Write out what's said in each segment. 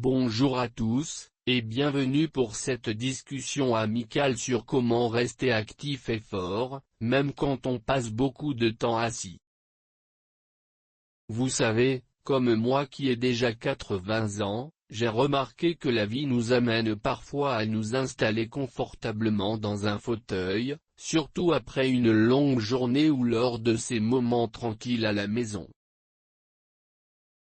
Bonjour à tous, et bienvenue pour cette discussion amicale sur comment rester actif et fort, même quand on passe beaucoup de temps assis. Vous savez, comme moi qui ai déjà 80 ans, j'ai remarqué que la vie nous amène parfois à nous installer confortablement dans un fauteuil, surtout après une longue journée ou lors de ces moments tranquilles à la maison.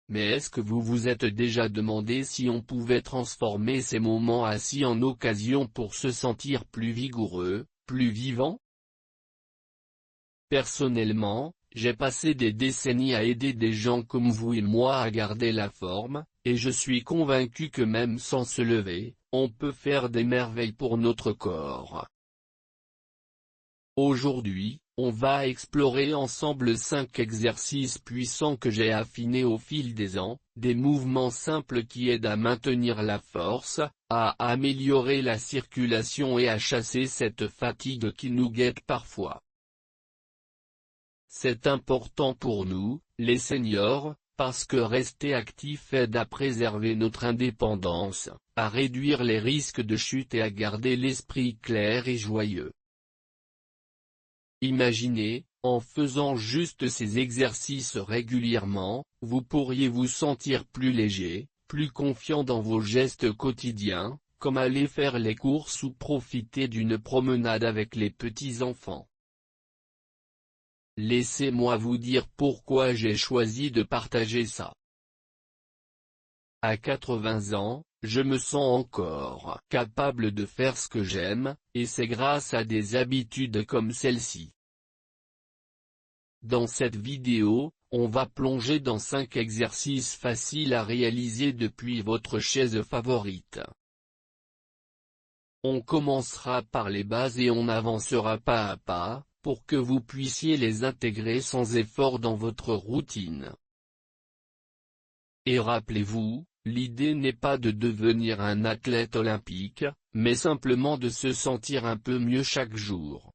Mais est-ce que vous vous êtes déjà demandé si on pouvait transformer ces moments assis en occasion pour se sentir plus vigoureux, plus vivant? Personnellement, j'ai passé des décennies à aider des gens comme vous et moi à garder la forme, et je suis convaincu que même sans se lever, on peut faire des merveilles pour notre corps. Aujourd'hui, on va explorer ensemble 5 exercices puissants que j'ai affinés au fil des ans, des mouvements simples qui aident à maintenir la force, à améliorer la circulation et à chasser cette fatigue qui nous guette parfois. C'est important pour nous, les seniors, parce que rester actif aide à préserver notre indépendance, à réduire les risques de chute et à garder l'esprit clair et joyeux. Imaginez, en faisant juste ces exercices régulièrement, vous pourriez vous sentir plus léger, plus confiant dans vos gestes quotidiens, comme aller faire les courses ou profiter d'une promenade avec les petits-enfants. Laissez-moi vous dire pourquoi j'ai choisi de partager ça. À 80 ans, je me sens encore capable de faire ce que j'aime, et c'est grâce à des habitudes comme celle-ci. Dans cette vidéo, on va plonger dans 5 exercices faciles à réaliser depuis votre chaise favorite. On commencera par les bases et on avancera pas à pas, pour que vous puissiez les intégrer sans effort dans votre routine. Et rappelez-vous, l'idée n'est pas de devenir un athlète olympique, mais simplement de se sentir un peu mieux chaque jour.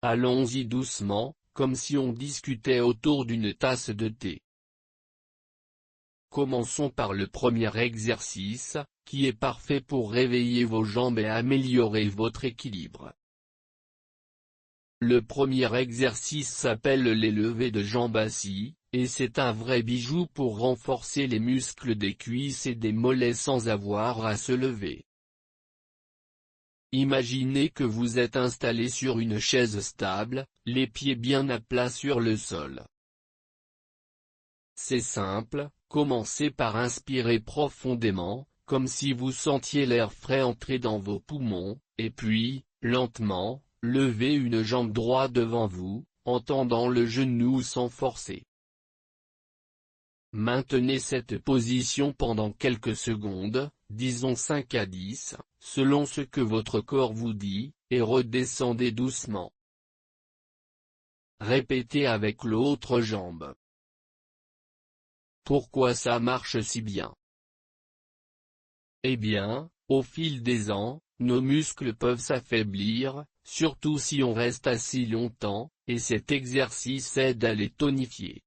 Allons-y doucement, comme si on discutait autour d'une tasse de thé. Commençons par le premier exercice, qui est parfait pour réveiller vos jambes et améliorer votre équilibre. Le premier exercice s'appelle les levées de jambes assis, et c'est un vrai bijou pour renforcer les muscles des cuisses et des mollets sans avoir à se lever. Imaginez que vous êtes installé sur une chaise stable, les pieds bien à plat sur le sol. C'est simple, commencez par inspirer profondément, comme si vous sentiez l'air frais entrer dans vos poumons, et puis, lentement, levez une jambe droite devant vous, en tendant le genou sans forcer. Maintenez cette position pendant quelques secondes, disons 5 à 10, selon ce que votre corps vous dit, et redescendez doucement. Répétez avec l'autre jambe. Pourquoi ça marche si bien? Eh bien, au fil des ans, nos muscles peuvent s'affaiblir, surtout si on reste assis longtemps, et cet exercice aide à les tonifier.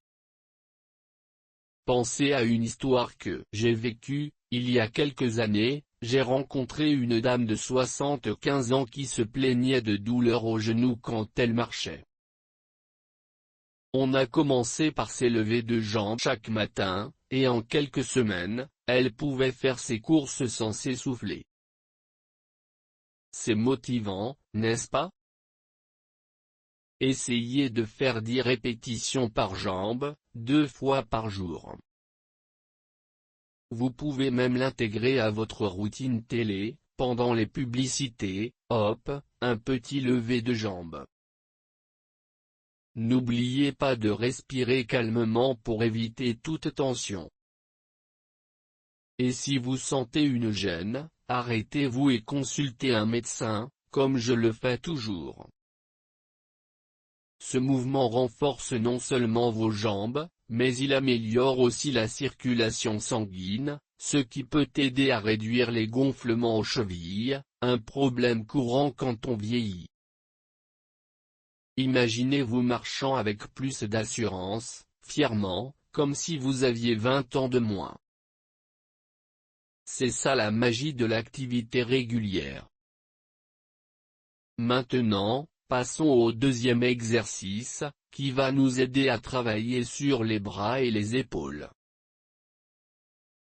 Pensez à une histoire que j'ai vécue, il y a quelques années, j'ai rencontré une dame de 75 ans qui se plaignait de douleurs au genou quand elle marchait. On a commencé par s'élever de jambes chaque matin, et en quelques semaines, elle pouvait faire ses courses sans s'essouffler. C'est motivant, n'est-ce pas? Essayez de faire 10 répétitions par jambe, 2 fois par jour. Vous pouvez même l'intégrer à votre routine télé, pendant les publicités, hop, un petit lever de jambes. N'oubliez pas de respirer calmement pour éviter toute tension. Et si vous sentez une gêne, arrêtez-vous et consultez un médecin, comme je le fais toujours. Ce mouvement renforce non seulement vos jambes, mais il améliore aussi la circulation sanguine, ce qui peut aider à réduire les gonflements aux chevilles, un problème courant quand on vieillit. Imaginez-vous marchant avec plus d'assurance, fièrement, comme si vous aviez 20 ans de moins. C'est ça la magie de l'activité régulière. Maintenant, passons au deuxième exercice, qui va nous aider à travailler sur les bras et les épaules.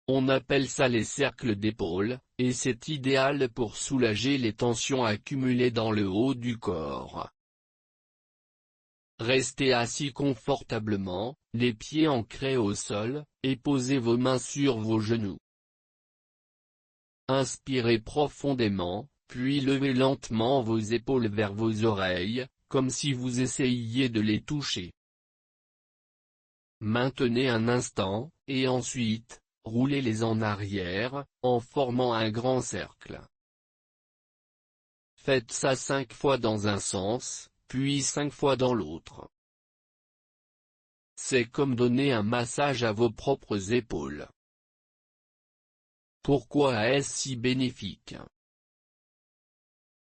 On appelle ça les cercles d'épaule, et c'est idéal pour soulager les tensions accumulées dans le haut du corps. Restez assis confortablement, les pieds ancrés au sol, et posez vos mains sur vos genoux. Inspirez profondément, puis levez lentement vos épaules vers vos oreilles, comme si vous essayiez de les toucher. Maintenez un instant, et ensuite, roulez-les en arrière, en formant un grand cercle. Faites ça 5 fois dans un sens, puis 5 fois dans l'autre. C'est comme donner un massage à vos propres épaules. Pourquoi est-ce si bénéfique?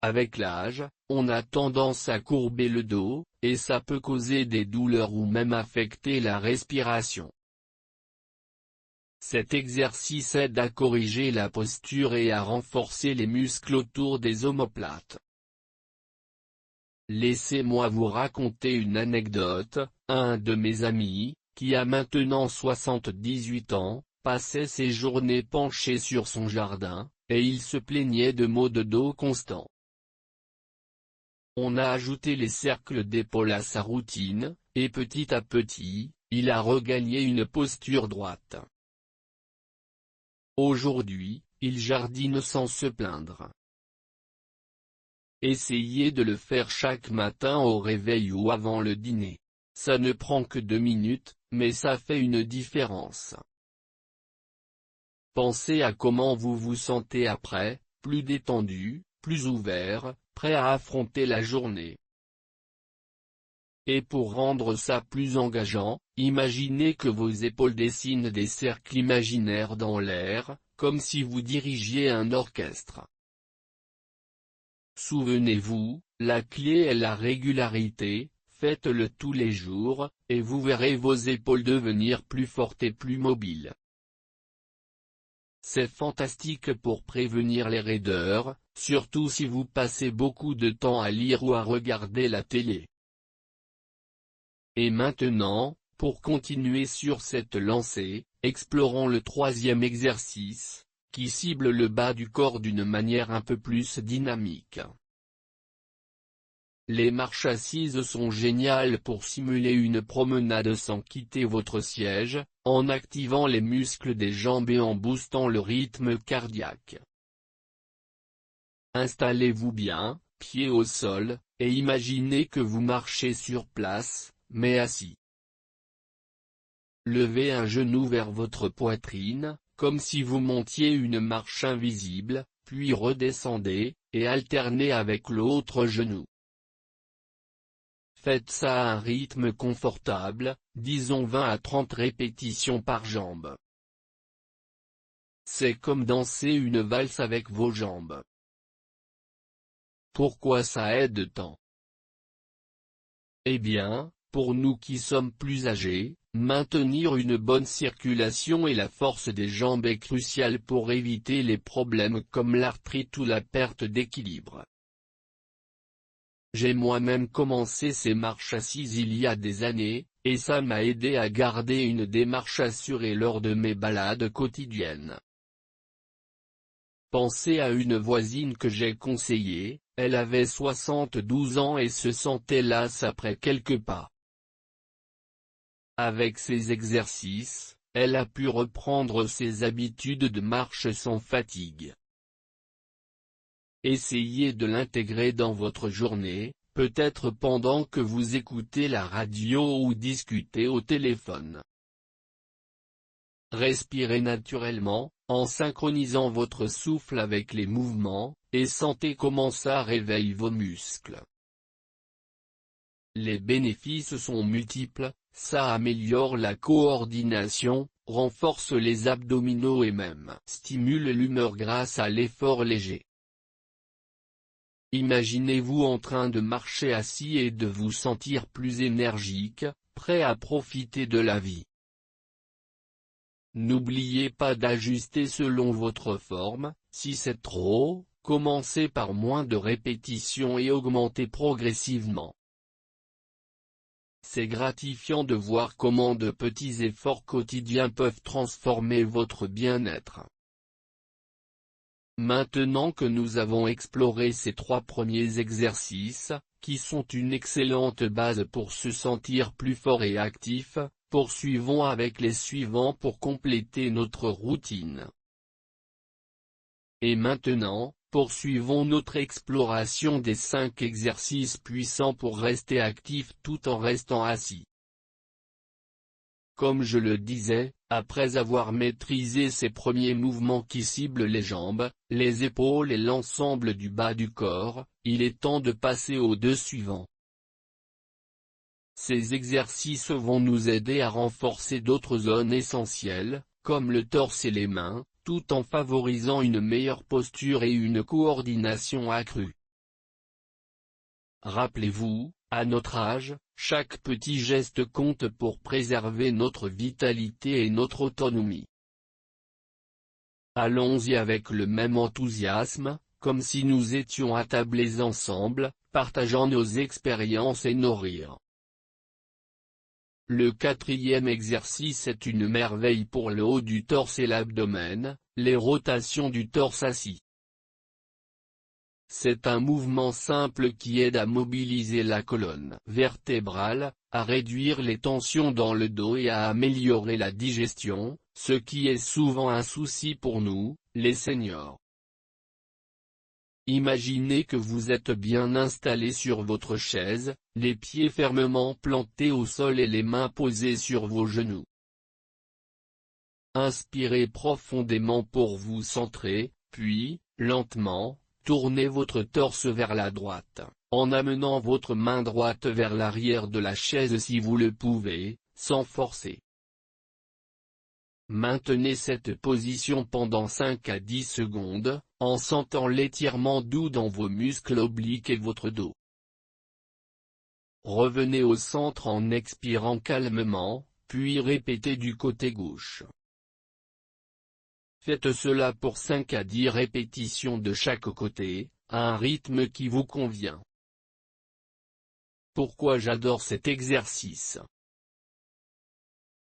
Avec l'âge, on a tendance à courber le dos, et ça peut causer des douleurs ou même affecter la respiration. Cet exercice aide à corriger la posture et à renforcer les muscles autour des omoplates. Laissez-moi vous raconter une anecdote. Un de mes amis, qui a maintenant 78 ans, passait ses journées penché sur son jardin, et il se plaignait de maux de dos constants. On a ajouté les cercles d'épaule à sa routine, et petit à petit, il a regagné une posture droite. Aujourd'hui, il jardine sans se plaindre. Essayez de le faire chaque matin au réveil ou avant le dîner. Ça ne prend que 2 minutes, mais ça fait une différence. Pensez à comment vous vous sentez après, plus détendu, plus ouvert, prêt à affronter la journée. Et pour rendre ça plus engageant, imaginez que vos épaules dessinent des cercles imaginaires dans l'air, comme si vous dirigiez un orchestre. Souvenez-vous, la clé est la régularité, faites-le tous les jours, et vous verrez vos épaules devenir plus fortes et plus mobiles. C'est fantastique pour prévenir les raideurs, surtout si vous passez beaucoup de temps à lire ou à regarder la télé. Et maintenant, pour continuer sur cette lancée, explorons le troisième exercice, qui cible le bas du corps d'une manière un peu plus dynamique. Les marches assises sont géniales pour simuler une promenade sans quitter votre siège, en activant les muscles des jambes et en boostant le rythme cardiaque. Installez-vous bien, pieds au sol, et imaginez que vous marchez sur place, mais assis. Levez un genou vers votre poitrine, comme si vous montiez une marche invisible, puis redescendez, et alternez avec l'autre genou. Faites ça à un rythme confortable, disons 20 à 30 répétitions par jambe. C'est comme danser une valse avec vos jambes. Pourquoi ça aide tant? Eh bien, pour nous qui sommes plus âgés, maintenir une bonne circulation et la force des jambes est crucial pour éviter les problèmes comme l'arthrite ou la perte d'équilibre. J'ai moi-même commencé ces marches assises il y a des années, et ça m'a aidé à garder une démarche assurée lors de mes balades quotidiennes. Pensez à une voisine que j'ai conseillée, elle avait 72 ans et se sentait lasse après quelques pas. Avec ces exercices, elle a pu reprendre ses habitudes de marche sans fatigue. Essayez de l'intégrer dans votre journée, peut-être pendant que vous écoutez la radio ou discutez au téléphone. Respirez naturellement, en synchronisant votre souffle avec les mouvements, et sentez comment ça réveille vos muscles. Les bénéfices sont multiples, ça améliore la coordination, renforce les abdominaux et même stimule l'humeur grâce à l'effort léger. Imaginez-vous en train de marcher assis et de vous sentir plus énergique, prêt à profiter de la vie. n'oubliez pas d'ajuster selon votre forme. Si c'est trop, commencez par moins de répétitions et augmentez progressivement. C'est gratifiant de voir comment de petits efforts quotidiens peuvent transformer votre bien-être. Maintenant que nous avons exploré ces 3 premiers exercices, qui sont une excellente base pour se sentir plus fort et actif, poursuivons avec les suivants pour compléter notre routine. Et maintenant, poursuivons notre exploration des 5 exercices puissants pour rester actif tout en restant assis. Comme je le disais, après avoir maîtrisé ces premiers mouvements qui ciblent les jambes, les épaules et l'ensemble du bas du corps, il est temps de passer aux 2 suivants. Ces exercices vont nous aider à renforcer d'autres zones essentielles, comme le torse et les mains, tout en favorisant une meilleure posture et une coordination accrue. Rappelez-vous, à notre âge, chaque petit geste compte pour préserver notre vitalité et notre autonomie. Allons-y avec le même enthousiasme, comme si nous étions attablés ensemble, partageant nos expériences et nos rires. Le 4e exercice est une merveille pour le haut du torse et l'abdomen, les rotations du torse assis. C'est un mouvement simple qui aide à mobiliser la colonne vertébrale, à réduire les tensions dans le dos et à améliorer la digestion, ce qui est souvent un souci pour nous, les seniors. Imaginez que vous êtes bien installé sur votre chaise, les pieds fermement plantés au sol et les mains posées sur vos genoux. Inspirez profondément pour vous centrer, puis, lentement, tournez votre torse vers la droite, en amenant votre main droite vers l'arrière de la chaise si vous le pouvez, sans forcer. Maintenez cette position pendant 5 à 10 secondes, en sentant l'étirement doux dans vos muscles obliques et votre dos. Revenez au centre en expirant calmement, puis répétez du côté gauche. Faites cela pour 5 à 10 répétitions de chaque côté, à un rythme qui vous convient. Pourquoi j'adore cet exercice?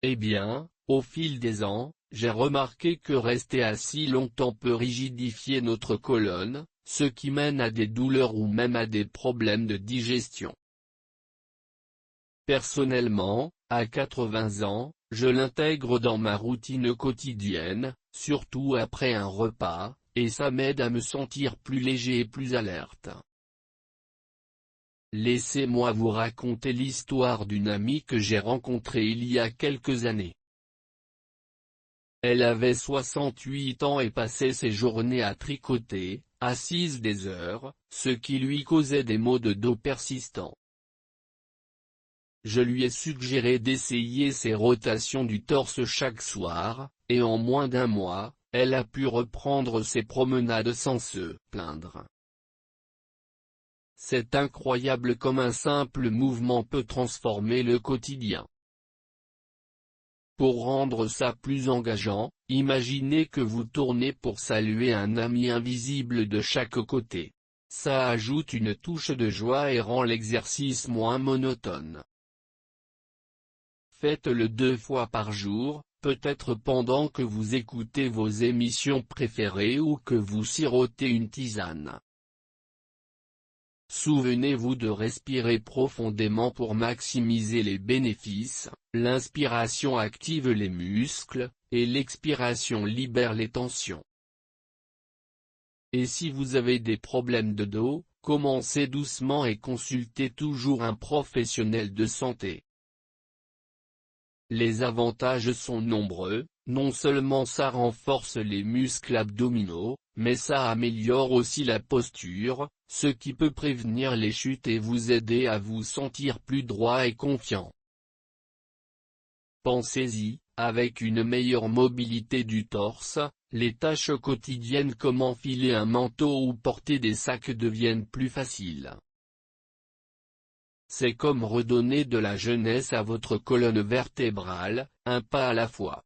Eh bien, au fil des ans, j'ai remarqué que rester assis longtemps peut rigidifier notre colonne, ce qui mène à des douleurs ou même à des problèmes de digestion. Personnellement, à 80 ans, je l'intègre dans ma routine quotidienne, surtout après un repas, et ça m'aide à me sentir plus léger et plus alerte. Laissez-moi vous raconter l'histoire d'une amie que j'ai rencontrée il y a quelques années. Elle avait 68 ans et passait ses journées à tricoter, assise des heures, ce qui lui causait des maux de dos persistants. Je lui ai suggéré d'essayer ces rotations du torse chaque soir, et en moins d'1 mois, elle a pu reprendre ses promenades sans se plaindre. C'est incroyable comme un simple mouvement peut transformer le quotidien. Pour rendre ça plus engageant, imaginez que vous tournez pour saluer un ami invisible de chaque côté. Ça ajoute une touche de joie et rend l'exercice moins monotone. Faites-le 2 fois par jour, peut-être pendant que vous écoutez vos émissions préférées ou que vous sirotez une tisane. Souvenez-vous de respirer profondément pour maximiser les bénéfices, l'inspiration active les muscles, et l'expiration libère les tensions. Et si vous avez des problèmes de dos, commencez doucement et consultez toujours un professionnel de santé. Les avantages sont nombreux, non seulement ça renforce les muscles abdominaux, mais ça améliore aussi la posture, ce qui peut prévenir les chutes et vous aider à vous sentir plus droit et confiant. Pensez-y, avec une meilleure mobilité du torse, les tâches quotidiennes comme enfiler un manteau ou porter des sacs deviennent plus faciles. C'est comme redonner de la jeunesse à votre colonne vertébrale, un pas à la fois.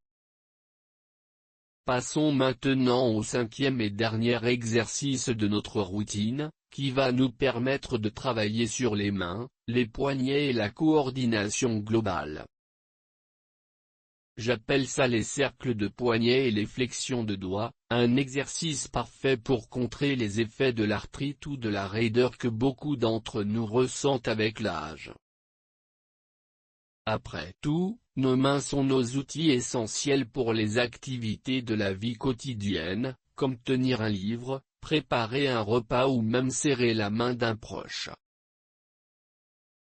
Passons maintenant au cinquième et dernier exercice de notre routine, qui va nous permettre de travailler sur les mains, les poignets et la coordination globale. J'appelle ça les cercles de poignets et les flexions de doigts, un exercice parfait pour contrer les effets de l'arthrite ou de la raideur que beaucoup d'entre nous ressentent avec l'âge. Après tout, nos mains sont nos outils essentiels pour les activités de la vie quotidienne, comme tenir un livre, préparer un repas ou même serrer la main d'un proche.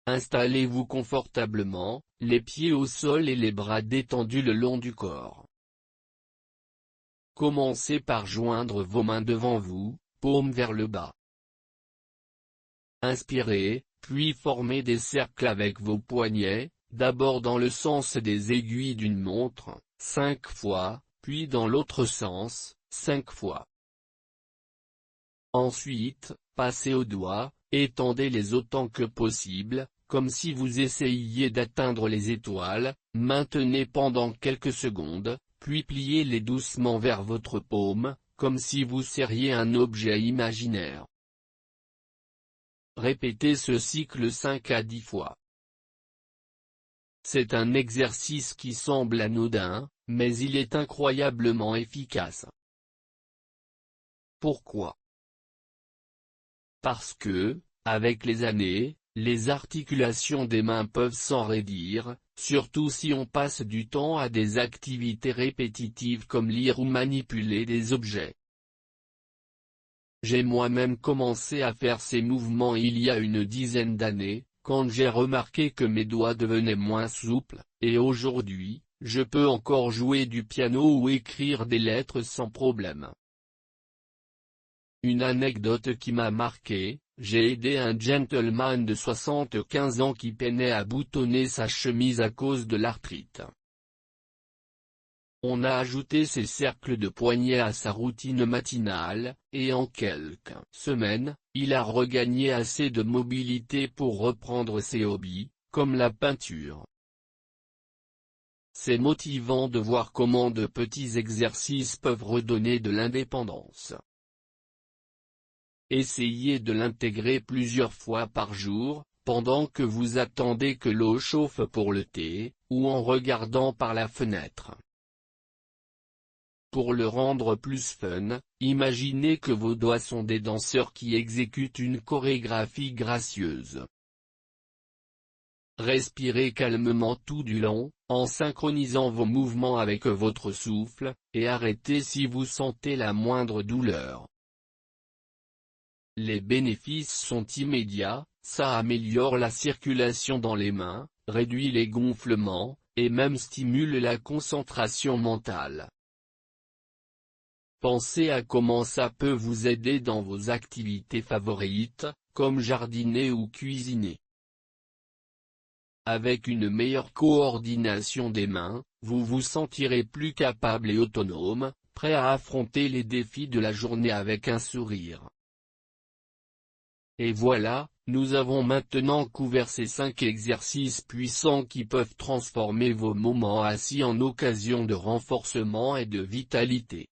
Installez-vous confortablement, les pieds au sol et les bras détendus le long du corps. Commencez par joindre vos mains devant vous, paumes vers le bas. Inspirez, puis formez des cercles avec vos poignets, d'abord dans le sens des aiguilles d'une montre, 5 fois, puis dans l'autre sens, 5 fois. Ensuite, passez aux doigts, étendez-les autant que possible, comme si vous essayiez d'atteindre les étoiles, maintenez pendant quelques secondes, puis pliez-les doucement vers votre paume, comme si vous serriez un objet imaginaire. Répétez ce cycle 5 à 10 fois. C'est un exercice qui semble anodin, mais il est incroyablement efficace. Pourquoi? Parce que, avec les années, les articulations des mains peuvent s'enraidir, surtout si on passe du temps à des activités répétitives comme lire ou manipuler des objets. J'ai moi-même commencé à faire ces mouvements il y a une dizaine d'années, quand j'ai remarqué que mes doigts devenaient moins souples, et aujourd'hui, je peux encore jouer du piano ou écrire des lettres sans problème. Une anecdote qui m'a marqué, j'ai aidé un gentleman de 75 ans qui peinait à boutonner sa chemise à cause de l'arthrite. On a ajouté ces cercles de poignets à sa routine matinale, et en quelques semaines, il a regagné assez de mobilité pour reprendre ses hobbies, comme la peinture. C'est motivant de voir comment de petits exercices peuvent redonner de l'indépendance. Essayez de l'intégrer plusieurs fois par jour, pendant que vous attendez que l'eau chauffe pour le thé, ou en regardant par la fenêtre. Pour le rendre plus fun, imaginez que vos doigts sont des danseurs qui exécutent une chorégraphie gracieuse. Respirez calmement tout du long, en synchronisant vos mouvements avec votre souffle, et arrêtez si vous sentez la moindre douleur. Les bénéfices sont immédiats, ça améliore la circulation dans les mains, réduit les gonflements, et même stimule la concentration mentale. Pensez à comment ça peut vous aider dans vos activités favorites, comme jardiner ou cuisiner. Avec une meilleure coordination des mains, vous vous sentirez plus capable et autonome, prêt à affronter les défis de la journée avec un sourire. Et voilà, nous avons maintenant couvert ces 5 exercices puissants qui peuvent transformer vos moments assis en occasion de renforcement et de vitalité.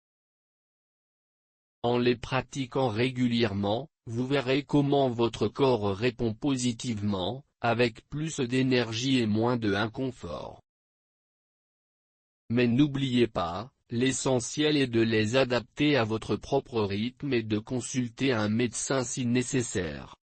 En les pratiquant régulièrement, vous verrez comment votre corps répond positivement, avec plus d'énergie et moins de inconfort. Mais n'oubliez pas, l'essentiel est de les adapter à votre propre rythme et de consulter un médecin si nécessaire.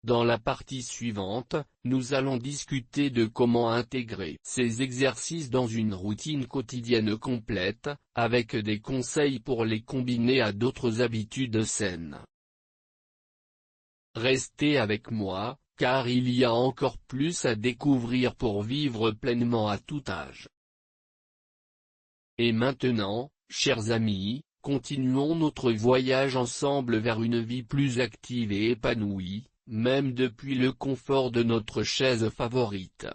Dans la partie suivante, nous allons discuter de comment intégrer ces exercices dans une routine quotidienne complète, avec des conseils pour les combiner à d'autres habitudes saines. Restez avec moi, car il y a encore plus à découvrir pour vivre pleinement à tout âge. Et maintenant, chers amis, continuons notre voyage ensemble vers une vie plus active et épanouie, même depuis le confort de notre chaise favorite.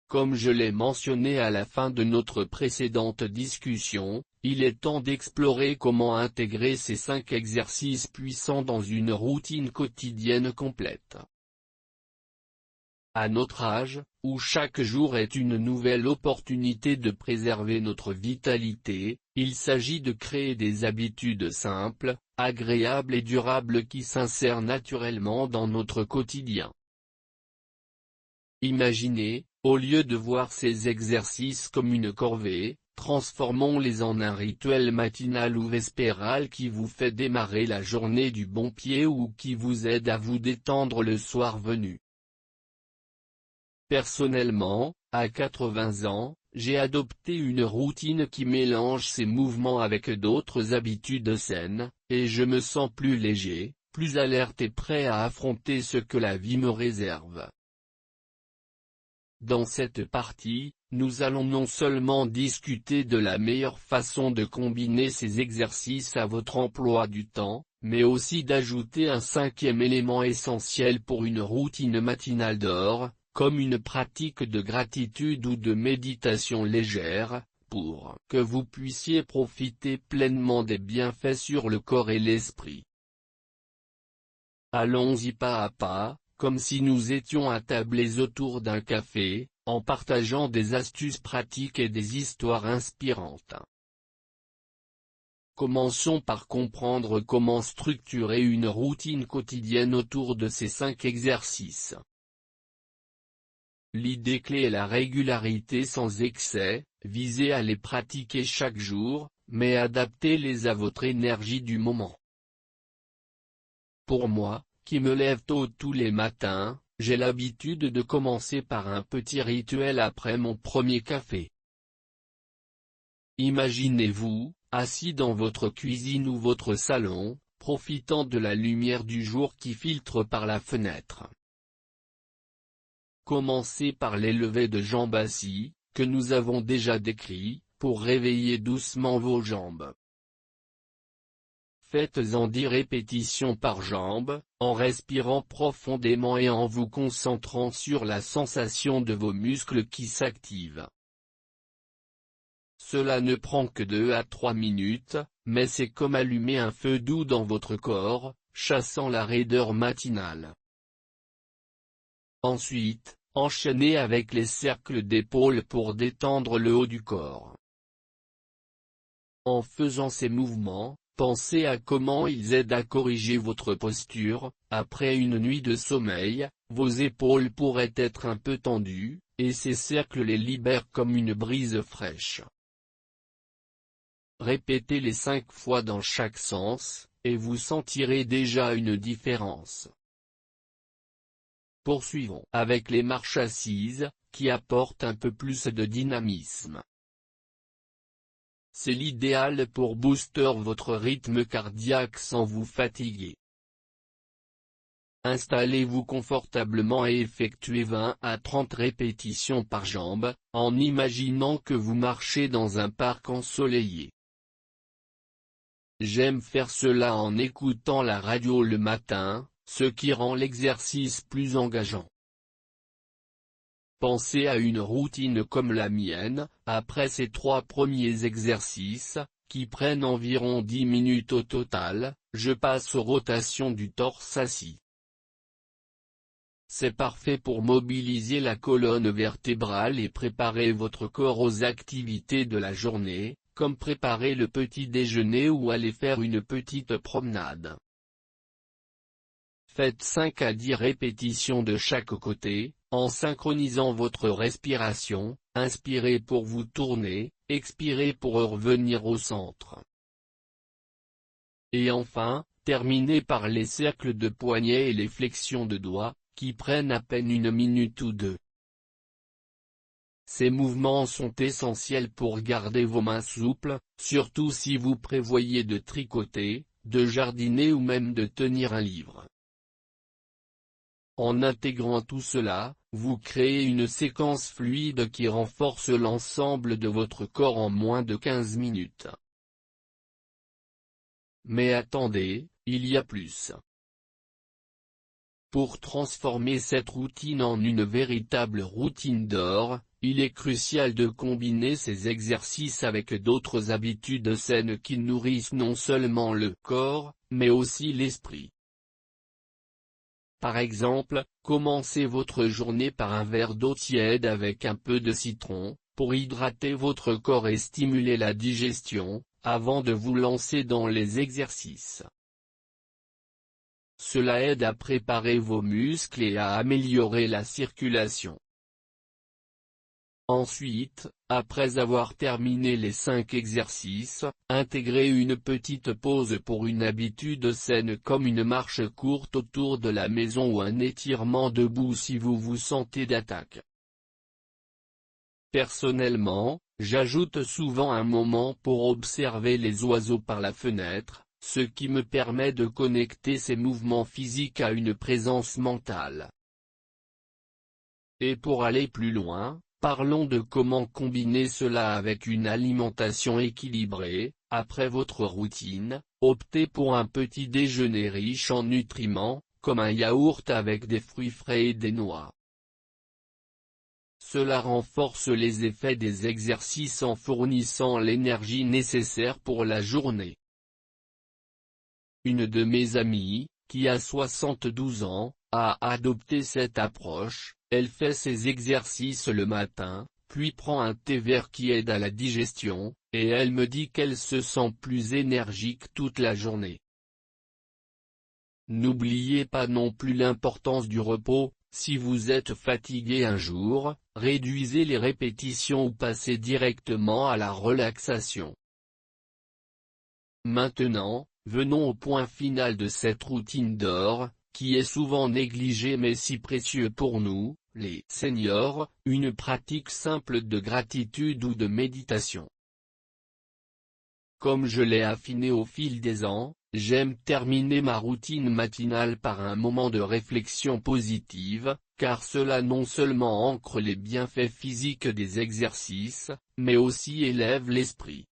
Comme je l'ai mentionné à la fin de notre précédente discussion, il est temps d'explorer comment intégrer ces 5 exercices puissants dans une routine quotidienne complète. À notre âge, où chaque jour est une nouvelle opportunité de préserver notre vitalité, il s'agit de créer des habitudes simples, agréables et durables qui s'insèrent naturellement dans notre quotidien. Imaginez, au lieu de voir ces exercices comme une corvée, transformons-les en un rituel matinal ou vespéral qui vous fait démarrer la journée du bon pied ou qui vous aide à vous détendre le soir venu. Personnellement, à 80 ans, j'ai adopté une routine qui mélange ces mouvements avec d'autres habitudes saines, et je me sens plus léger, plus alerte et prêt à affronter ce que la vie me réserve. Dans cette partie, nous allons non seulement discuter de la meilleure façon de combiner ces exercices à votre emploi du temps, mais aussi d'ajouter un cinquième élément essentiel pour une routine matinale d'or, comme une pratique de gratitude ou de méditation légère, pour que vous puissiez profiter pleinement des bienfaits sur le corps et l'esprit. Allons-y pas à pas, comme si nous étions attablés autour d'un café, en partageant des astuces pratiques et des histoires inspirantes. Commençons par comprendre comment structurer une routine quotidienne autour de ces 5 exercices. L'idée clé est la régularité sans excès, visez à les pratiquer chaque jour, mais adaptez-les à votre énergie du moment. Pour moi, qui me lève tôt tous les matins, j'ai l'habitude de commencer par un petit rituel après mon premier café. Imaginez-vous, assis dans votre cuisine ou votre salon, profitant de la lumière du jour qui filtre par la fenêtre. Commencez par les levées de jambes assis, que nous avons déjà décrits, pour réveiller doucement vos jambes. Faites-en 10 répétitions par jambe, en respirant profondément et en vous concentrant sur la sensation de vos muscles qui s'activent. Cela ne prend que 2 à 3 minutes, mais c'est comme allumer un feu doux dans votre corps, chassant la raideur matinale. Ensuite, enchaînez avec les cercles d'épaules pour détendre le haut du corps. En faisant ces mouvements, pensez à comment ils aident à corriger votre posture. Après une nuit de sommeil, vos épaules pourraient être un peu tendues, et ces cercles les libèrent comme une brise fraîche. Répétez-les 5 fois dans chaque sens, et vous sentirez déjà une différence. Poursuivons avec les marches assises, qui apportent un peu plus de dynamisme. C'est l'idéal pour booster votre rythme cardiaque sans vous fatiguer. Installez-vous confortablement et effectuez 20 à 30 répétitions par jambe, en imaginant que vous marchez dans un parc ensoleillé. J'aime faire cela en écoutant la radio le matin, ce qui rend l'exercice plus engageant. Pensez à une routine comme la mienne, après ces 3 premiers exercices, qui prennent environ 10 minutes au total, je passe aux rotations du torse assis. C'est parfait pour mobiliser la colonne vertébrale et préparer votre corps aux activités de la journée, comme préparer le petit déjeuner ou aller faire une petite promenade. Faites 5 à 10 répétitions de chaque côté, en synchronisant votre respiration, inspirez pour vous tourner, expirez pour revenir au centre. Et enfin, terminez par les cercles de poignets et les flexions de doigts, qui prennent à peine 1 minute ou 2. Ces mouvements sont essentiels pour garder vos mains souples, surtout si vous prévoyez de tricoter, de jardiner ou même de tenir un livre. En intégrant tout cela, vous créez une séquence fluide qui renforce l'ensemble de votre corps en moins de 15 minutes. Mais attendez, il y a plus. Pour transformer cette routine en une véritable routine d'or, il est crucial de combiner ces exercices avec d'autres habitudes saines qui nourrissent non seulement le corps, mais aussi l'esprit. Par exemple, commencez votre journée par un verre d'eau tiède avec un peu de citron, pour hydrater votre corps et stimuler la digestion, avant de vous lancer dans les exercices. Cela aide à préparer vos muscles et à améliorer la circulation. Ensuite, après avoir terminé les 5 exercices, intégrez une petite pause pour une habitude saine comme une marche courte autour de la maison ou un étirement debout si vous vous sentez d'attaque. Personnellement, j'ajoute souvent un moment pour observer les oiseaux par la fenêtre, ce qui me permet de connecter ces mouvements physiques à une présence mentale. Et pour aller plus loin, parlons de comment combiner cela avec une alimentation équilibrée. Après votre routine, optez pour un petit déjeuner riche en nutriments, comme un yaourt avec des fruits frais et des noix. Cela renforce les effets des exercices en fournissant l'énergie nécessaire pour la journée. Une de mes amies, qui a 72 ans, a adopté cette approche. Elle fait ses exercices le matin, puis prend un thé vert qui aide à la digestion, et elle me dit qu'elle se sent plus énergique toute la journée. N'oubliez pas non plus l'importance du repos. Si vous êtes fatigué un jour, réduisez les répétitions ou passez directement à la relaxation. Maintenant, venons au point final de cette routine d'or, qui est souvent négligé mais si précieux pour nous, les seniors, une pratique simple de gratitude ou de méditation. Comme je l'ai affiné au fil des ans, j'aime terminer ma routine matinale par un moment de réflexion positive, car cela non seulement ancre les bienfaits physiques des exercices, mais aussi élève l'esprit.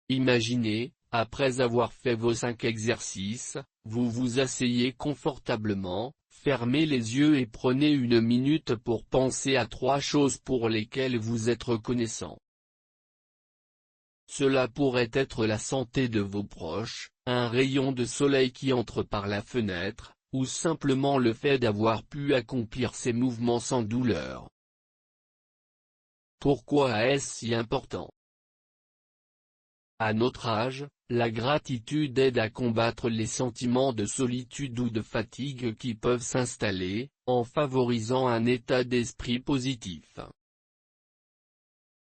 Imaginez, après avoir fait vos 5 exercices, vous vous asseyez confortablement, fermez les yeux et prenez une minute pour penser à 3 choses pour lesquelles vous êtes reconnaissant. Cela pourrait être la santé de vos proches, un rayon de soleil qui entre par la fenêtre, ou simplement le fait d'avoir pu accomplir ces mouvements sans douleur. Pourquoi est-ce si important ? À notre âge, la gratitude aide à combattre les sentiments de solitude ou de fatigue qui peuvent s'installer, en favorisant un état d'esprit positif.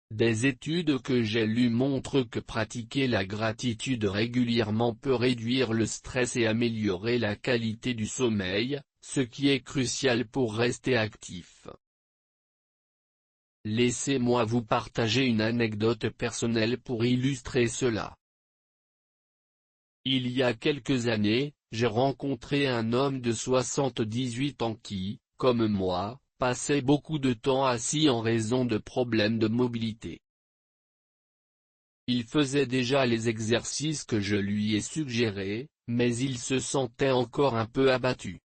Des études que j'ai lues montrent que pratiquer la gratitude régulièrement peut réduire le stress et améliorer la qualité du sommeil, ce qui est crucial pour rester actif. Laissez-moi vous partager une anecdote personnelle pour illustrer cela. Il y a quelques années, j'ai rencontré un homme de 78 ans qui, comme moi, passait beaucoup de temps assis en raison de problèmes de mobilité. Il faisait déjà les exercices que je lui ai suggérés, mais il se sentait encore un peu abattu.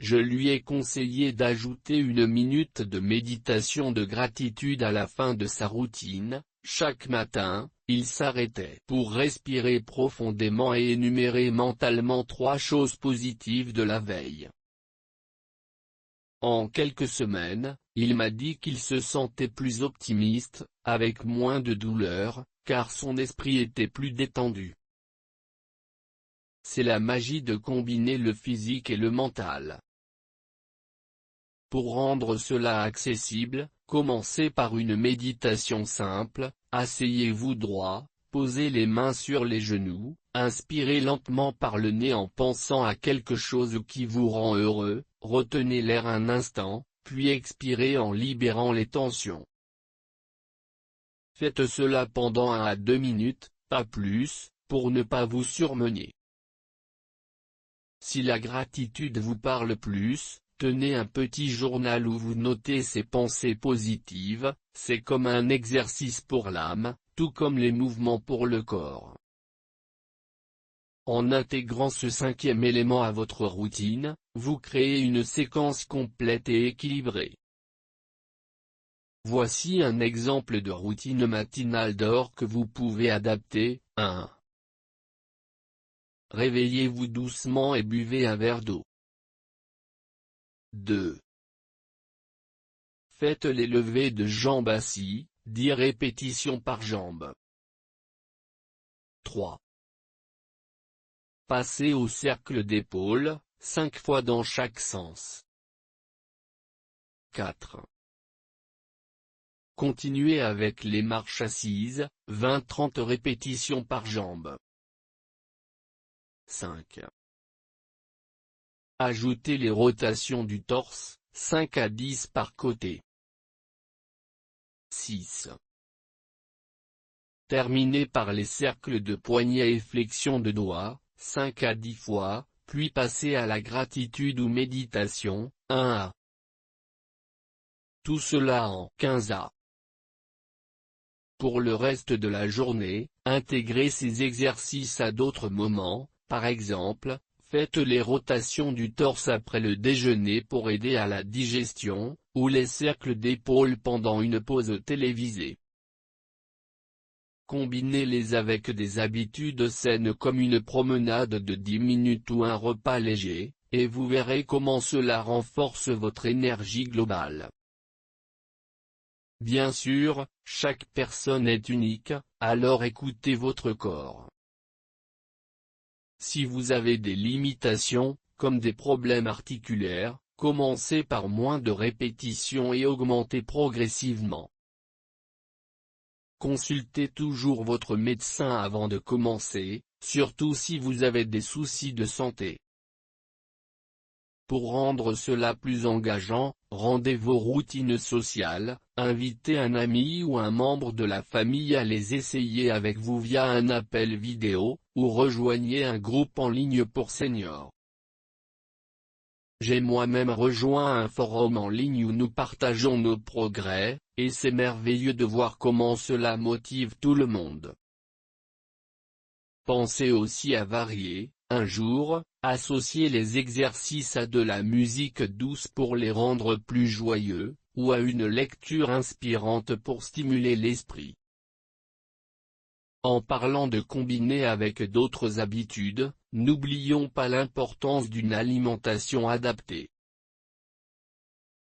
Je lui ai conseillé d'ajouter une minute de méditation de gratitude à la fin de sa routine. Chaque matin, il s'arrêtait pour respirer profondément et énumérer mentalement 3 choses positives de la veille. En quelques semaines, il m'a dit qu'il se sentait plus optimiste, avec moins de douleur, car son esprit était plus détendu. C'est la magie de combiner le physique et le mental. Pour rendre cela accessible, commencez par une méditation simple. Asseyez-vous droit, posez les mains sur les genoux, inspirez lentement par le nez en pensant à quelque chose qui vous rend heureux, retenez l'air un instant, puis expirez en libérant les tensions. Faites cela pendant 1 à 2 minutes, pas plus, pour ne pas vous surmener. Si la gratitude vous parle plus, tenez un petit journal où vous notez ces pensées positives. C'est comme un exercice pour l'âme, tout comme les mouvements pour le corps. En intégrant ce 5e élément à votre routine, vous créez une séquence complète et équilibrée. Voici un exemple de routine matinale d'or que vous pouvez adapter. 1. réveillez-vous doucement et buvez un verre d'eau. 2. Faites les levées de jambes assis, 10 répétitions par jambe. 3. Passez au cercle d'épaule, 5 fois dans chaque sens. 4. Continuez avec les marches assises, 20-30 répétitions par jambe. 5. Ajoutez les rotations du torse, 5 à 10 par côté. 6. Terminez par les cercles de poignets et flexion de doigts, 5 à 10 fois, puis passez à la gratitude ou méditation, 1 à. Tout cela en 15 à. Pour le reste de la journée, intégrez ces exercices à d'autres moments, par exemple, faites les rotations du torse après le déjeuner pour aider à la digestion, ou les cercles d'épaule pendant une pause télévisée. Combinez-les avec des habitudes saines comme une promenade de 10 minutes ou un repas léger, et vous verrez comment cela renforce votre énergie globale. Bien sûr, chaque personne est unique, alors écoutez votre corps. Si vous avez des limitations, comme des problèmes articulaires, commencez par moins de répétitions et augmentez progressivement. Consultez toujours votre médecin avant de commencer, surtout si vous avez des soucis de santé. Pour rendre cela plus engageant, rendez vos routines sociales, invitez un ami ou un membre de la famille à les essayer avec vous via un appel vidéo, ou rejoignez un groupe en ligne pour seniors. J'ai moi-même rejoint un forum en ligne où nous partageons nos progrès, et c'est merveilleux de voir comment cela motive tout le monde. Pensez aussi à varier, un jour, associer les exercices à de la musique douce pour les rendre plus joyeux, ou à une lecture inspirante pour stimuler l'esprit. En parlant de combiner avec d'autres habitudes, n'oublions pas l'importance d'une alimentation adaptée.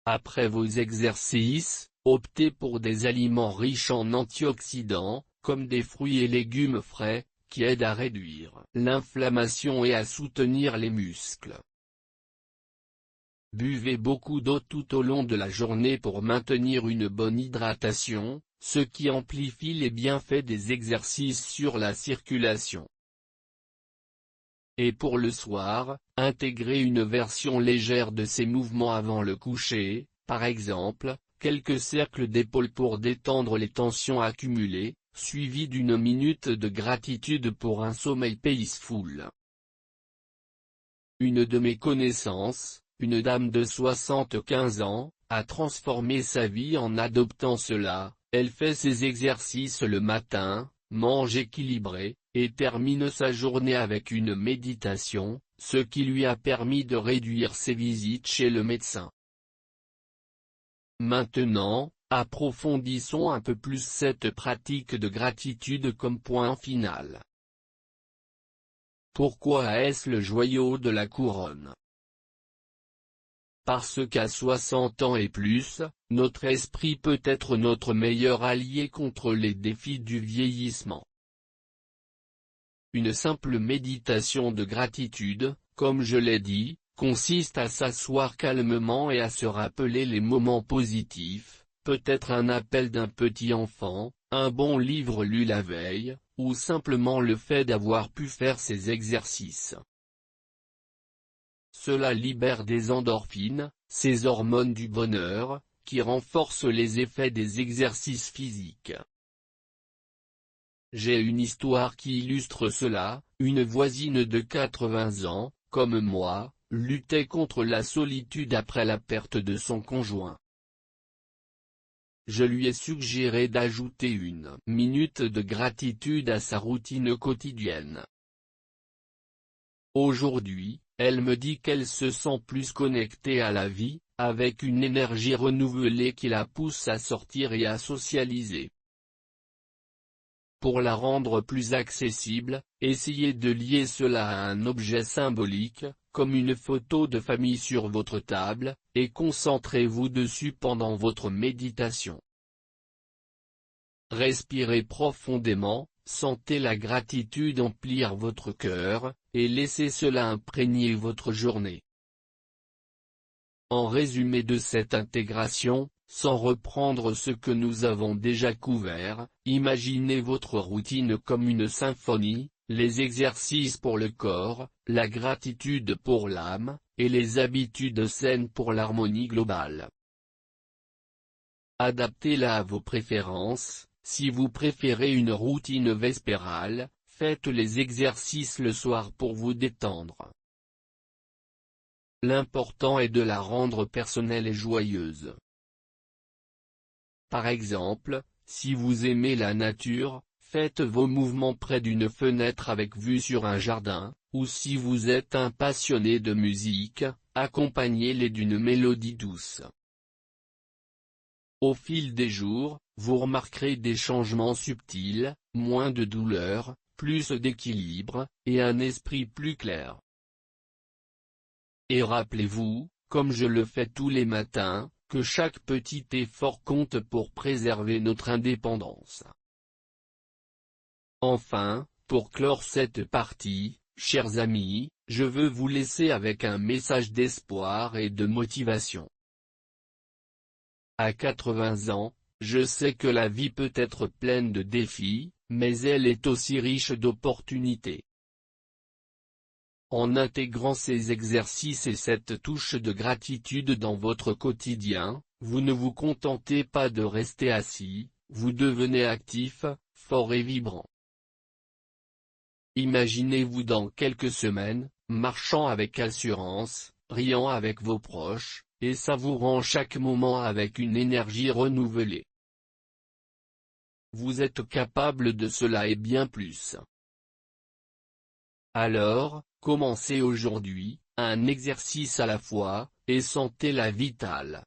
Après vos exercices, optez pour des aliments riches en antioxydants, comme des fruits et légumes frais, qui aident à réduire l'inflammation et à soutenir les muscles. Buvez beaucoup d'eau tout au long de la journée pour maintenir une bonne hydratation, ce qui amplifie les bienfaits des exercices sur la circulation. Et pour le soir, intégrez une version légère de ces mouvements avant le coucher, par exemple, quelques cercles d'épaules pour détendre les tensions accumulées, suivi d'une minute de gratitude pour un sommeil peaceful. Une de mes connaissances, une dame de 75 ans, a transformé sa vie en adoptant cela. Elle fait ses exercices le matin, mange équilibré, et termine sa journée avec une méditation, ce qui lui a permis de réduire ses visites chez le médecin. Maintenant, approfondissons un peu plus cette pratique de gratitude comme point final. Pourquoi est-ce le joyau de la couronne? Parce qu'à 60 ans et plus, notre esprit peut être notre meilleur allié contre les défis du vieillissement. Une simple méditation de gratitude, comme je l'ai dit, consiste à s'asseoir calmement et à se rappeler les moments positifs, peut-être un appel d'un petit enfant, un bon livre lu la veille, ou simplement le fait d'avoir pu faire ces exercices. Cela libère des endorphines, ces hormones du bonheur, qui renforcent les effets des exercices physiques. J'ai une histoire qui illustre cela. Une voisine de 80 ans, comme moi, luttait contre la solitude après la perte de son conjoint. Je lui ai suggéré d'ajouter une minute de gratitude à sa routine quotidienne. Aujourd'hui, elle me dit qu'elle se sent plus connectée à la vie, avec une énergie renouvelée qui la pousse à sortir et à socialiser. Pour la rendre plus accessible, essayez de lier cela à un objet symbolique, comme une photo de famille sur votre table, et concentrez-vous dessus pendant votre méditation. Respirez profondément, sentez la gratitude emplir votre cœur, et laissez cela imprégner votre journée. En résumé de cette intégration, sans reprendre ce que nous avons déjà couvert, imaginez votre routine comme une symphonie, les exercices pour le corps, la gratitude pour l'âme, et les habitudes saines pour l'harmonie globale. Adaptez-la à vos préférences. Si vous préférez une routine vespérale, faites les exercices le soir pour vous détendre. L'important est de la rendre personnelle et joyeuse. Par exemple, si vous aimez la nature, faites vos mouvements près d'une fenêtre avec vue sur un jardin, ou si vous êtes un passionné de musique, accompagnez-les d'une mélodie douce. Au fil des jours, vous remarquerez des changements subtils, moins de douleur, plus d'équilibre, et un esprit plus clair. Et rappelez-vous, comme je le fais tous les matins, que chaque petit effort compte pour préserver notre indépendance. Enfin, pour clore cette partie, chers amis, je veux vous laisser avec un message d'espoir et de motivation. À 80 ans, je sais que la vie peut être pleine de défis, mais elle est aussi riche d'opportunités. En intégrant ces exercices et cette touche de gratitude dans votre quotidien, vous ne vous contentez pas de rester assis, vous devenez actif, fort et vibrant. Imaginez-vous dans quelques semaines, marchant avec assurance, riant avec vos proches, et savourant chaque moment avec une énergie renouvelée. Vous êtes capable de cela et bien plus. Alors, commencez aujourd'hui, un exercice à la fois, et sentez-la vitale.